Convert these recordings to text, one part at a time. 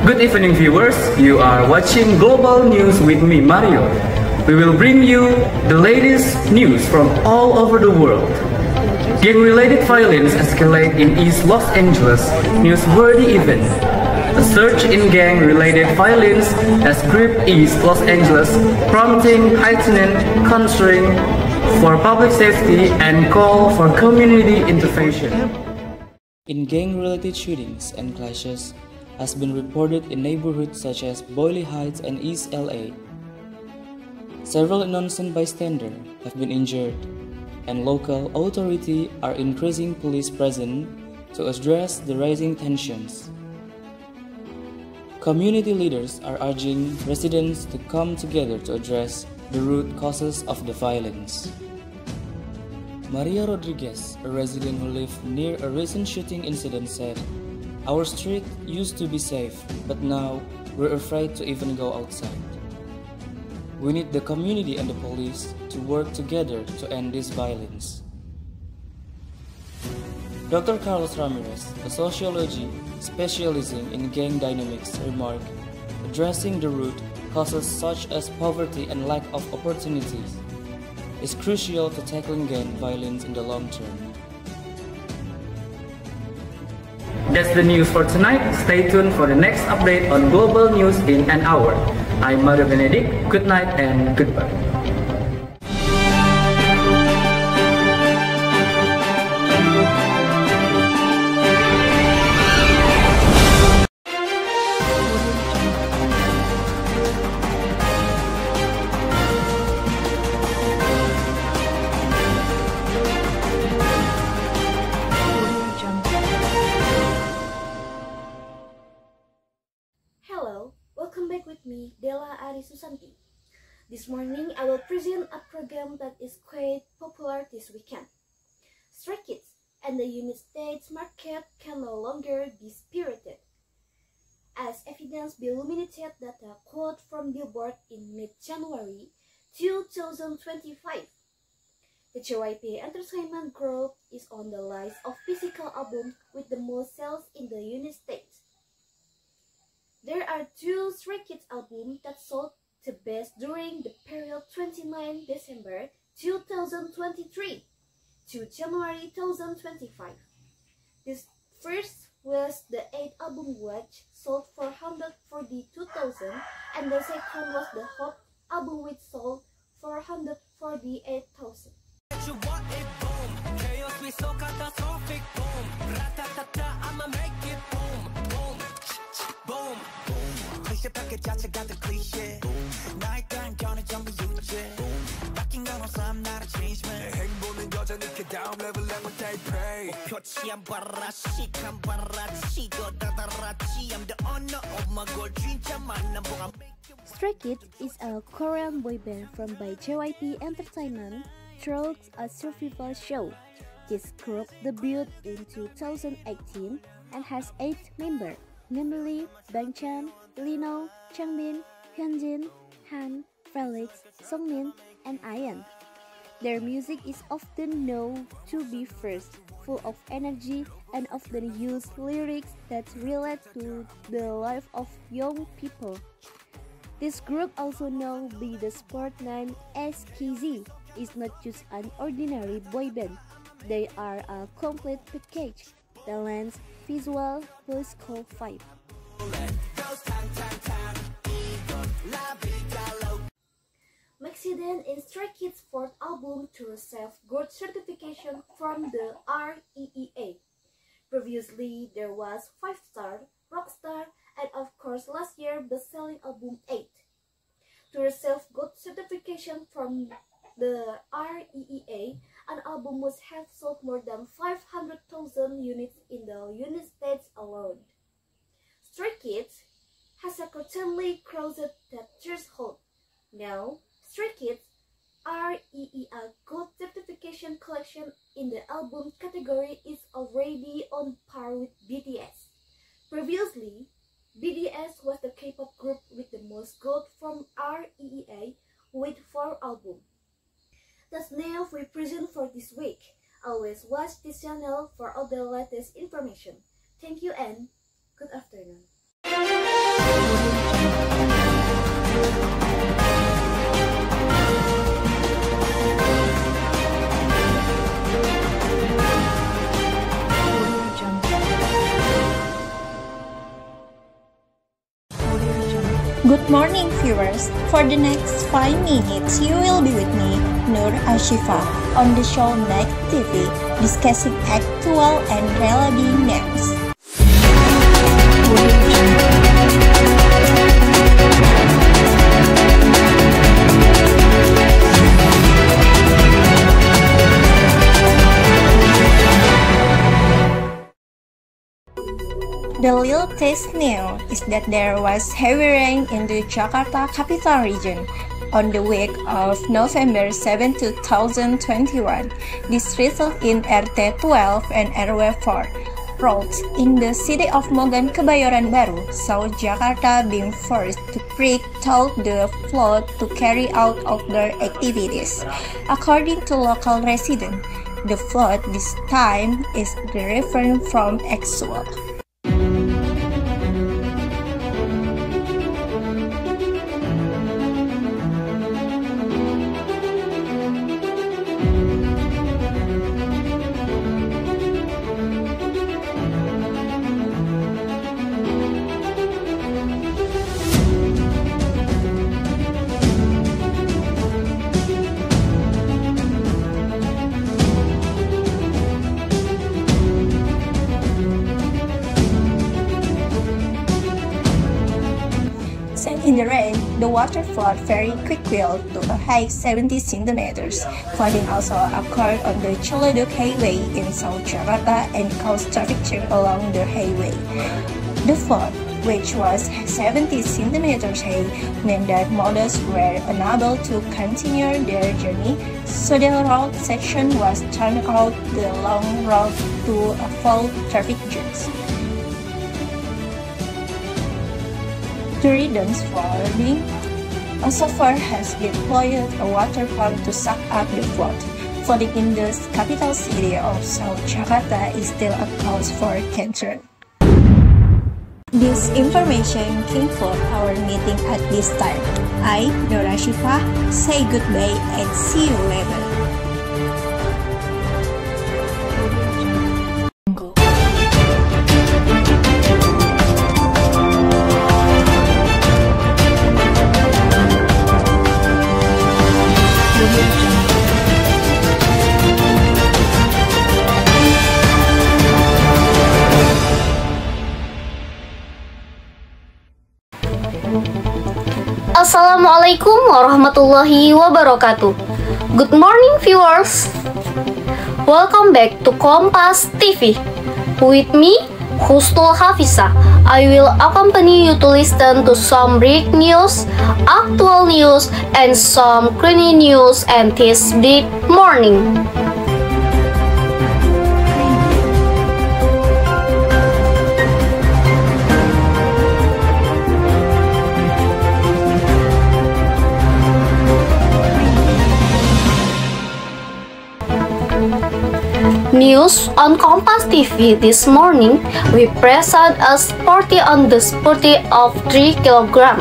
Good evening, viewers. You are watching Global News with me, Mario. We will bring you the latest news from all over the world. Gang-related violence escalate in East Los Angeles, newsworthy event. A surge in gang-related violence has gripped East Los Angeles, prompting heightened concern for public safety and call for community intervention. In gang-related shootings and clashes has been reported in neighborhoods such as Boyle Heights and East LA. Several innocent bystanders have been injured, and local authorities are increasing police presence to address the rising tensions. Community leaders are urging residents to come together to address the root causes of the violence. Maria Rodriguez, a resident who lived near a recent shooting incident, said, "Our street used to be safe, but now we're afraid to even go outside. We need the community and the police to work together to end this violence." Dr. Carlos Ramirez, a sociology specializing in gang dynamics, remarked, "Addressing the root causes such as poverty and lack of opportunities is crucial to tackling gang violence in the long term." That's the news for tonight. Stay tuned for the next update on Global News in an hour. I'm Mario Benedict. Good night and goodbye. Hello, welcome back with me, Della Ari Susanti. This morning I will present a program that is quite popular this weekend. Stray Kids and the United States market can no longer be spirited. As evidence by illuminated data quote from Billboard in mid-January 2025. The JYP Entertainment Group is on the list of physical albums with the most sales in the United States. There are two Stray Kids albums that sold the best during the period 29 December 2023 to January 2025. This first was the 8th album which sold 442,000 and the second was the Hope album which sold 448,000. Stray Kids is a Korean boy band formed by JYP Entertainment through a survival show. This group debuted in 2018 and has 8 members, namely Bangchan, Lino, Changbin, Hyunjin, Han, Felix, Songmin, and Ian. Their music is often known to be first, full of energy, and often use lyrics that relate to the life of young people. This group, also known by the sport name SKZ, is not just an ordinary boy band. They are a complete package: talents, visual, musical vibe. Maxiden in Stray Kids' fourth album to receive good certification from the REEA. Previously, there was 5-star, Rockstar, and of course last year best-selling album 8. To receive good certification from the REEA, an album must have sold more than 500,000 units in the United States alone. Stray Kids has certainly crossed that threshold. Now, Stray Kids REEA Gold Certification collection in the album category is already on par with BTS. Previously, BTS was the K-pop group with the most gold from REEA with 4 albums. That's now we present for this week. Always watch this channel for all the latest information. Thank you and good afternoon. Good morning, viewers. For the next 5 minutes, you will be with me, Nur Ashifa, on the show Night TV, discussing actual and relevant news. The latest news is that there was heavy rain in the Jakarta capital region on the week of November 7, 2021. This resulted in RT 12 and RW 4 roads in the city of Mogan Kebayoran Baru, South Jakarta, being forced to break through the flood to carry out outdoor activities. According to local residents, the flood this time is different from actual. In the rain, the water flowed very quickly to a height 70 centimeters. Flooding also occurred on the Ciledug Highway in South Jakarta and caused traffic jam along the highway. The flood, which was 70 centimeters high, meant that motorists were unable to continue their journey, so the road section was turned out the long road to avoid traffic jams. To reduce flooding, a software has deployed a water pump to suck up the flood. Flooding in the capital city of South Jakarta is still a cause for concern. This information concludes our meeting at this time. I, Nur Ashifa, say goodbye and see you later. Assalamualaikum warahmatullahi wabarakatuh. Good morning, viewers. Welcome back to Kompas TV. With me, Husnul Hafisa. I will accompany you to listen to some break news, actual news, and some current news and this big morning. News on Kompas TV this morning, we present a sporty on the spotty of 3 kg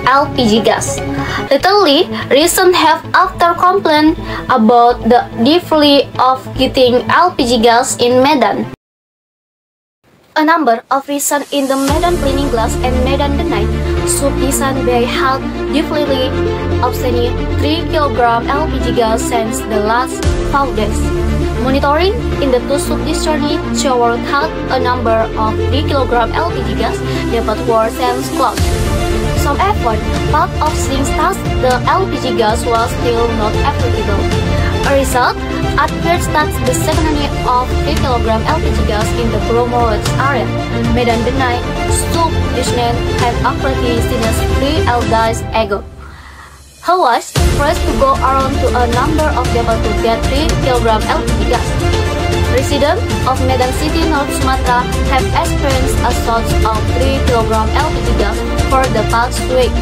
LPG gas. Lately, recent have after complaint about the difficulty of getting LPG gas in Medan. A number of reasons in the Medan Cleaning Glass and Medan the Night subdivision by health difficulty obtaining 3 kg LPG gas since the last 5 days. Monitoring in the two sub-discharge showed that a number of 3 kg LPG gas dapat worsen closed. Some effort, part of things that the LPG gas was still not applicable. A result, appears that the secondary of 3 kg LPG gas in the Bromo area, Medan the Night, sub-discharge had already since 3 days ago. Who was first to go around to a number of people to get 3 kg LPG gas. Residents of Medan City, North Sumatra have experienced a shortage of 3 kg LPG gas for the past week.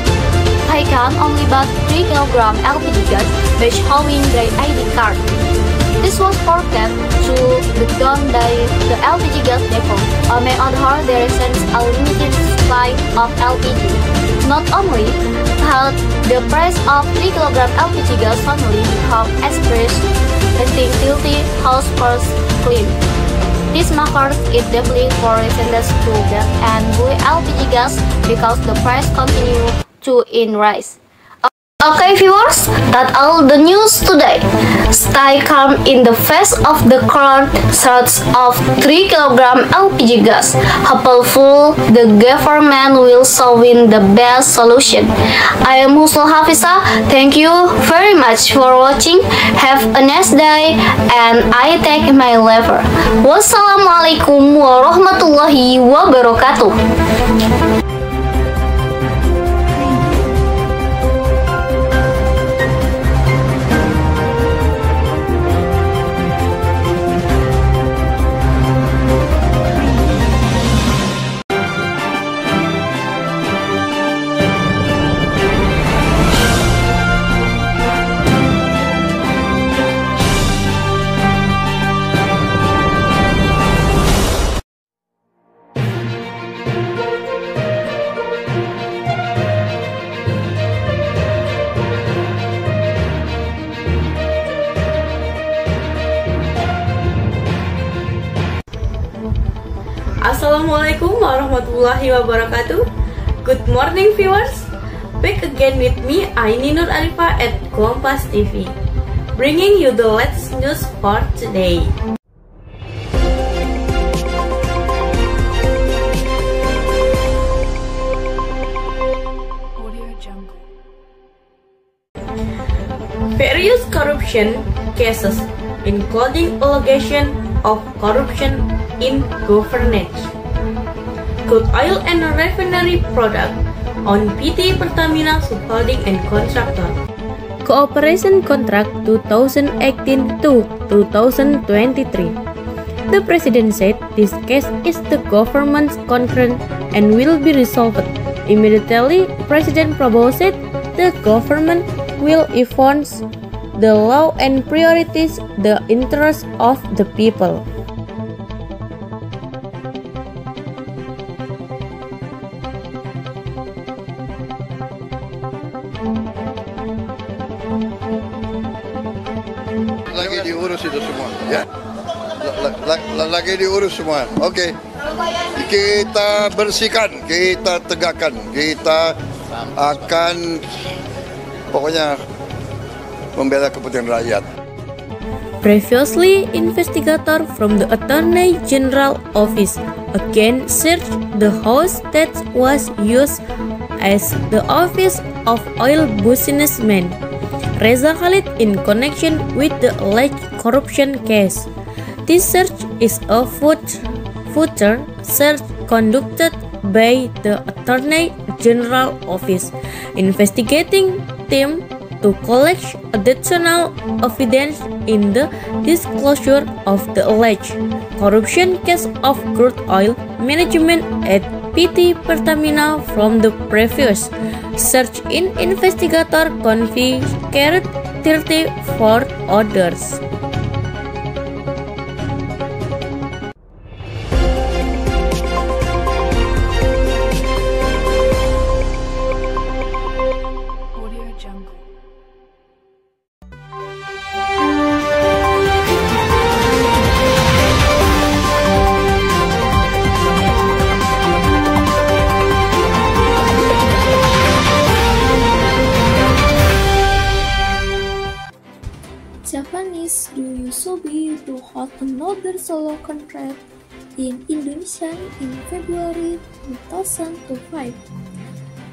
They can only buy 3 kg LPG gas by showing their ID card. This was forecast to be done by the LPG gas depot. On the other hand, there is a limited supply supply of LPG. Not only that, the price of 3 kg LPG gas finally have expressed letting tilty house first clean. This marks it deeply for residents to get and buy LPG gas because the price continue to rise. Okay viewers, that's all the news today. Stay calm in the face of the current surge of 3 kg LPG gas. Hopefully, the government will solve the best solution. I am Husnul Hafisa. Thank you very much for watching. Have a nice day and I take my leave. Wassalamualaikum warahmatullahi wabarakatuh. Assalamualaikum warahmatullahi wabarakatuh. Good morning viewers. Back again with me Aini Nur Arifah at Kompas TV, bringing you the latest news for today. Various corruption cases, including allegation of corruption in governance, crude oil and refinery product on PT Pertamina Subholding and Contractor, Cooperation Contract 2018 to 2023. The President said this case is the government's concern and will be resolved. Immediately, President Prabowo said the government will enforce the law and prioritize the interests of the people. Lagi diurus itu semua, ya. Lagi diurus semua. Oke. Kita bersihkan, kita tegakkan, kita akan pokoknya membela kepentingan rakyat. Previously, investigator from the Attorney General Office again searched the house that was used as the office of oil businessman Reza Khalid in connection with the alleged corruption case. This search is a further search conducted by the Attorney General Office investigating team to collect additional evidence in the disclosure of the alleged corruption case of crude oil management at PT Pertamina. From the previous search in investigator confiscated 34 orders. Japanese Yusobi to hold another solo contract in Indonesia in February 2005.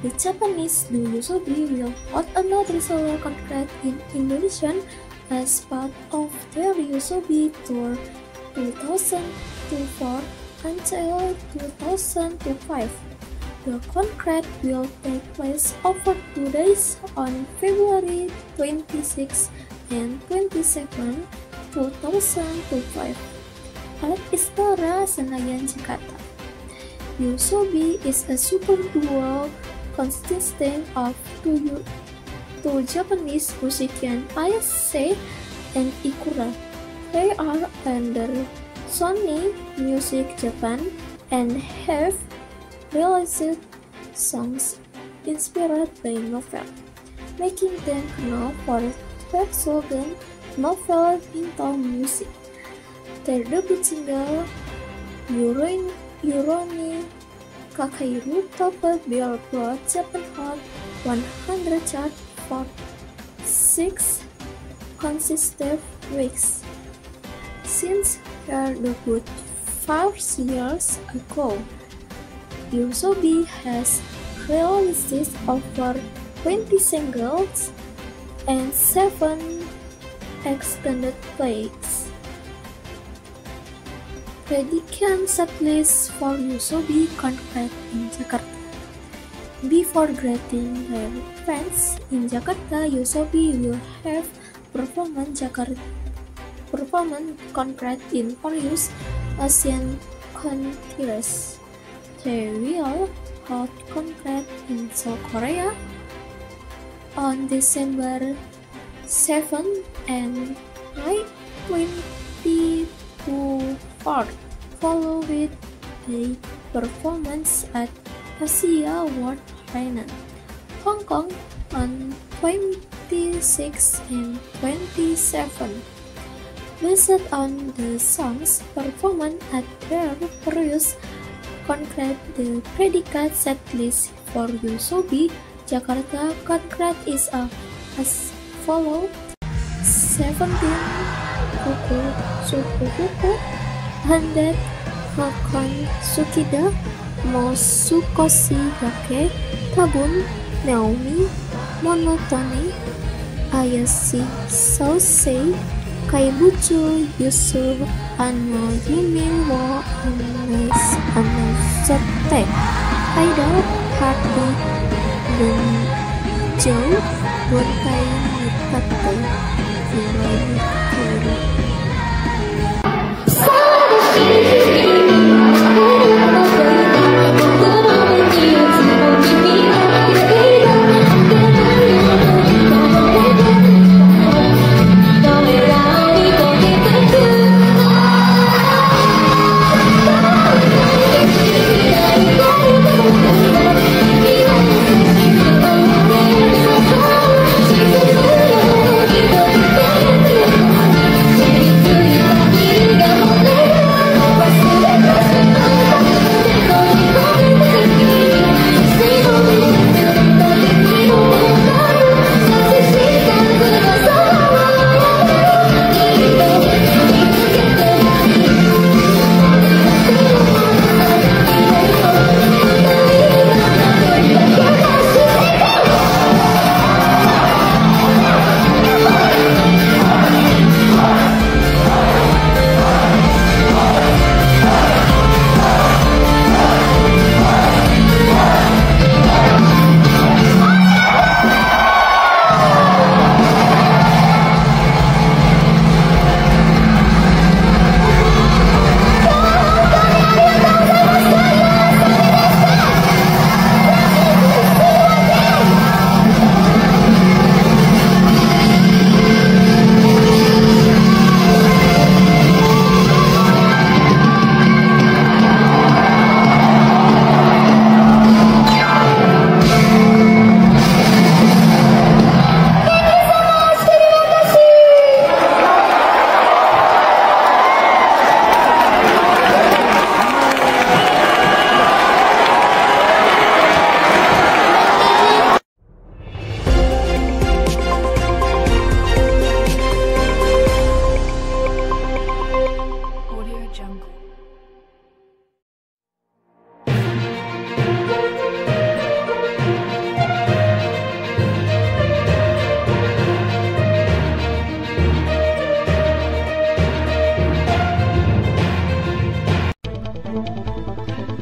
The Japanese Yusobi will hold another solo contract in Indonesia as part of their Yusobi tour 2004 until 2005. The contract will take place over 2 days on February 26 and 27, 2005 at Istora Senayan, Jakarta. Yusobi is a super duo consisting of two Japanese musicians, Ayase and Ikura. They are under Sony Music Japan and have released songs inspired by novel, making them known for their slogan "Novel into Music." Their debut single, Yoroni Kakeiru, topped Billboard Japan Hot 100 chart for 6 consecutive weeks. Since her debut 5 years ago, YOASOBI has released over 20 singles and 7 extended plays. Prediction setlist for YOASOBI concert in Jakarta. Before greeting their fans in Jakarta, YOASOBI will have performance concert in various Asian countries. They will hold concert in South Korea on December 7 and 9, 2024, followed with a performance at Asia World Hainan, Hong Kong on 26 and 27. Based on the songs performed at their previous concert, the predicate setlist for YOASOBI Jakarta concert is as follows: 17 Kuku Sukukuku, 100 Hakon Sukida, Mosukoshi Yake, Tabun, Naomi, Monotone, Ayashi Sousei, Kaibuchu Yusuf, Ano Yumin Wo, Anazote, Idol, Heartbeat, Bunjo, Bunkai Mitato, Kuro.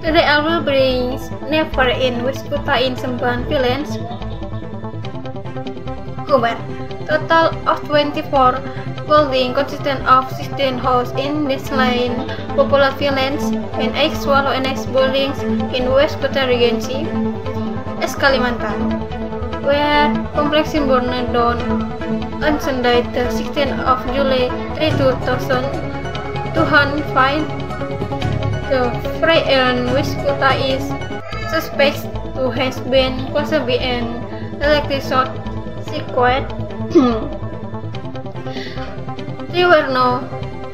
The album brings Never in which Kuta in Sembilan villains. Human. Total of 24 building consisting of 16 houses in baseline popular villains and 8 swallow and 8 buildings in West Kuta Regency, Kalimantan, where complex in burned down on Sunday the 16th of July 2005. The Frey and West Kuta is suspect who has been possibly an electric short circuit. There were no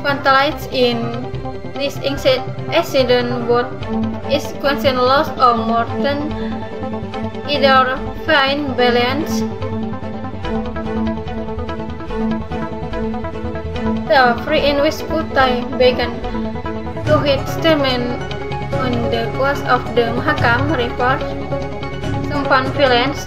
fatalities in this accident, but its consequent loss or more than either fine balance. The Free and Wasteful time began to hit statement on the course of the Mahakam report. Some fun violence.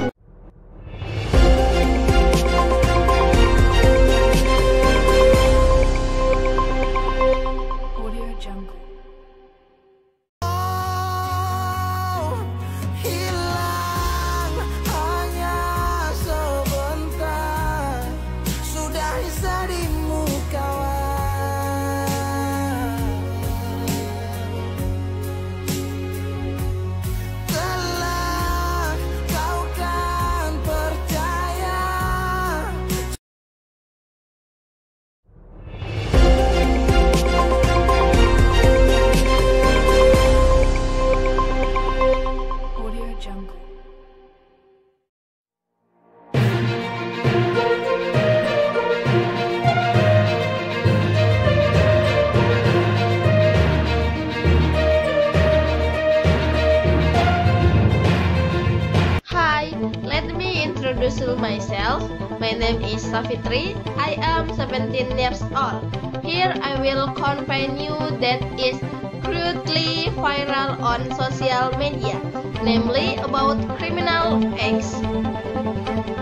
Introduce myself. My name is Savitri. I am 17 years old. Here I will convey news that is currently viral on social media, namely about criminal acts.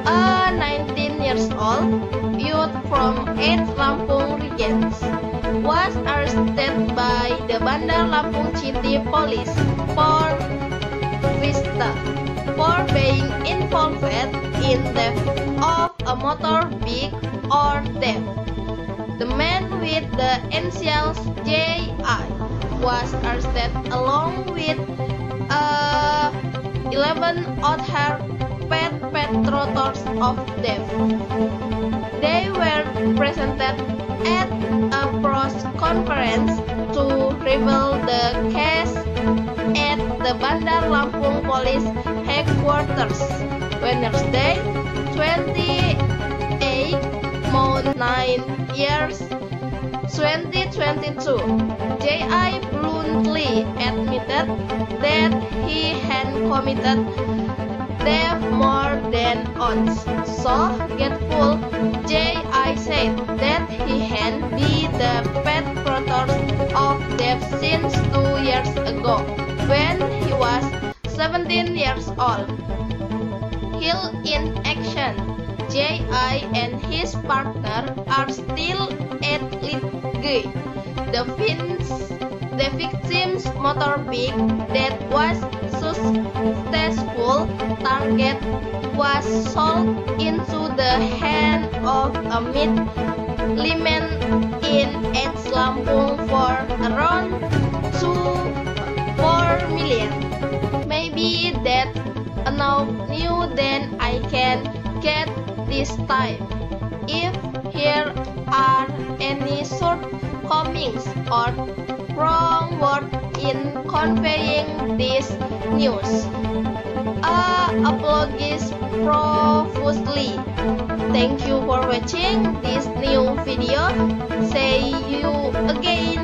A 19 years old youth from 8 Lampung regions was arrested by the Bandar Lampung City Police for being involved in theft of a motor vehicle or theft. The man with the initials J.I. was arrested along with 11 other perpetrators of theft. They were presented at a press conference to reveal the case at the Bandar Lampung Police Headquarters, Wednesday, 28 Month 9 years 2022. J.I. bluntly admitted that he had committed theft more than once. So grateful, J.I. said that he had been the perpetrator of theft since 2 years ago, when he was 17 years old. Still in action, J.I. and his partner are still at litigation. The victim's motor vehicle that was successful target was sold into the hand of a middleman in East Lampung for around 4 million. Maybe that enough new than I can get this time. If here are any shortcomings or wrong word in conveying this news, apologies profusely. Thank you for watching this new video. See you again.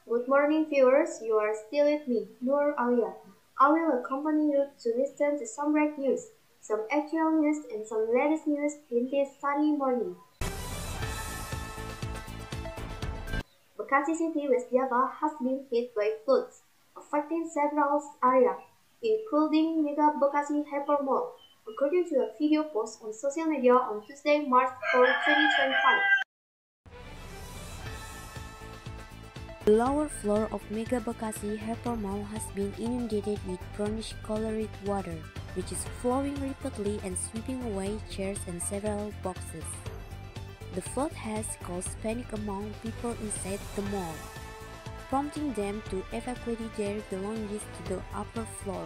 Good morning viewers, you are still with me, Nur Alia. I will accompany you to listen to some break news, some actual news and some latest news in this sunny morning. Bekasi City, West Java has been hit by floods, affecting several areas, including Mega Bekasi Hyper Mall, according to a video post on social media on Tuesday, March 4, 2025. The lower floor of Mega Bekasi Hyper Mall has been inundated with brownish-colored water, which is flowing rapidly and sweeping away chairs and several boxes. The flood has caused panic among people inside the mall, prompting them to evacuate their belongings to the upper floor.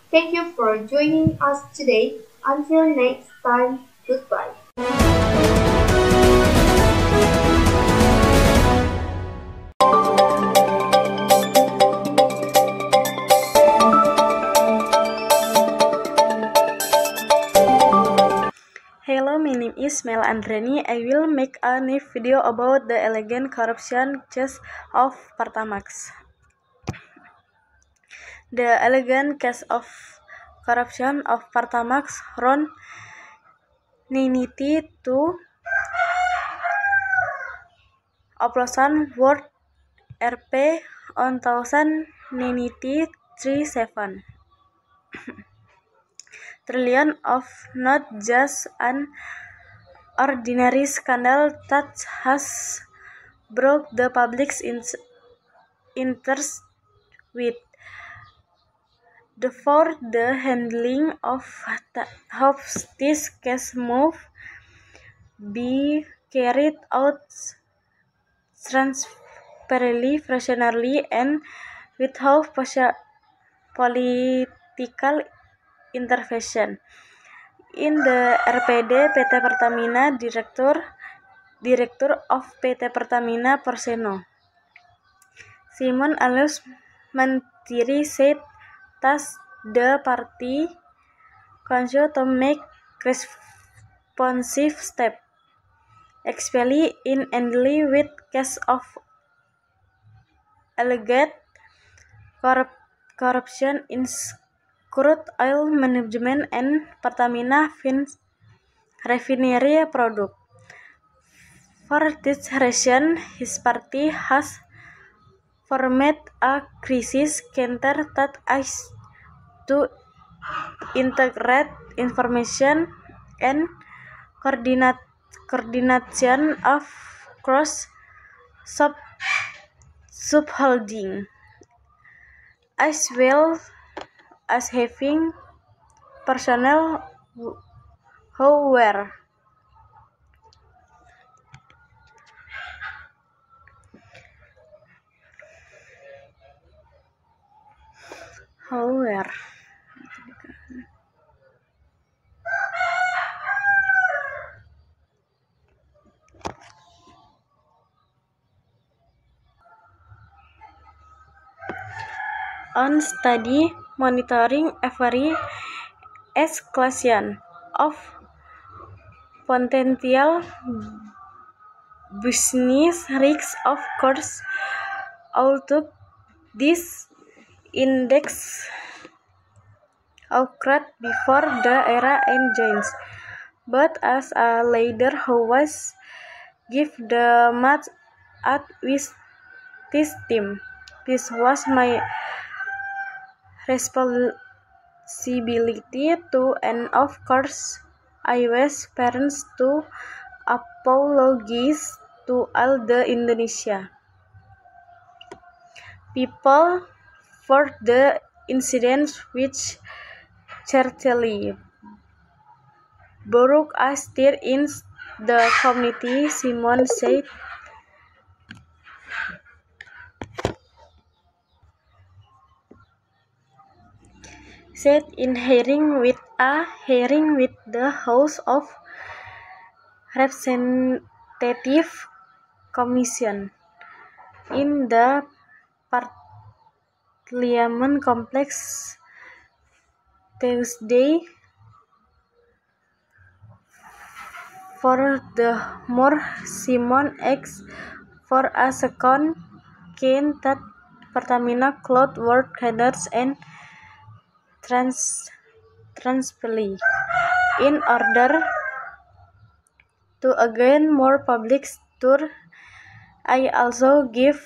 Thank you for joining us today. Until next time, goodbye. Hello, my name is Mel Andrani. I will make a new video about the elegant corruption case of Pertamax. The elegant case of corruption of Pertamax run 92 oplosan worth Rp 1,093.7 trillion of not just an ordinary scandal that has broke the public's interest with for the handling of this case move be carried out transparently, professionally, and without political intervention. In the RPD PT Pertamina, Director of PT Pertamina Persero, Simon Alois Mantiri said that the party continues to make responsive steps, especially in handling with cases of alleged corruption in crude oil management and Pertamina refinery product. For this reason, his party has formed a crisis center that aims to integrate information and coordination of cross subholding, as well as having personnel who were on study monitoring every escalation of potential business risks. Of course, although this index occurred before the era and joins, but as a leader who was give the match at with this team, this was my responsibility too, and of course I was parents to apologize to all the Indonesia people for the incidents which certainly broke a stir in the community, Simon said. In hearing with the House of Representatives Commission in the Parliament complex Tuesday. Furthermore, Simon asked for a second count that Pertamina cloud work headers and transparency in order to gain more public trust. I also give